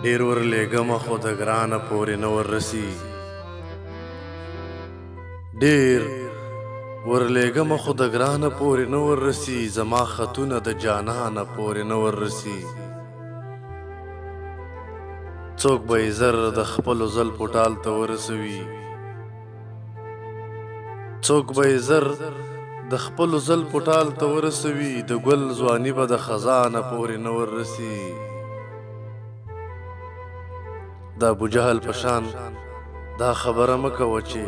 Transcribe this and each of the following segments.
ډېر ورلېږمه خو د ګرانه پورې نه وررسي. ډېر ورلېږمه خو د ګرانه پورې نه وررسي. زما خطونه د جانانه پورې نه وررسي. څوک به یې زر د خپلو زلفو ټال ته ورسوي. څوک به یې زر د خپلو زلفو ټال ته ورسوي. د ګل ځواني به د خزانه پورې نه وررسي. د ابوجهل په شان دا خبره مه کوه چې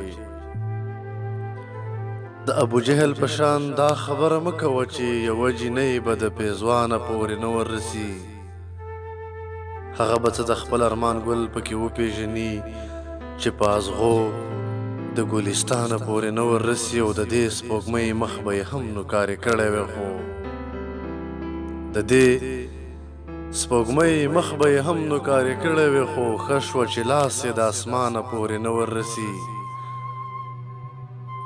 د ابوجهل په شان دا خبره مه کوه چې یوه جینۍ به د پیزوانه پورې نه وررسي. هغه به څه د خپل ارمان ګل پکې وپېژني چې په ازغو د ګلستانه پورې نه وررسي. او د دې سپوږمۍ مخ به یې هم نوکارې کړی وی خو د دې سپوږمۍ مخ به یې هم نوکارې کړی وی خو ښه شوه چې لاس یې د اسمانه پورې نه وررسي.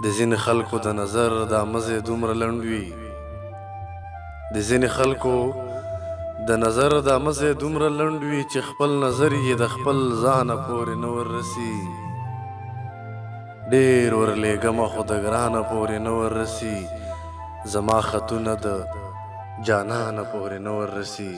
د ځینې خلکو د نظر دا مزې دومره لنډ وي. د ځینې خلکو د نظر دا مزې دومره لنډ وي چې خپل نظر یې د خپل ځانه پورې نه وررسي. ډېر ورلېږمه خو د ګرانه پورې نه وررسي. زما خطونه د جانانه پورې نه وررسي.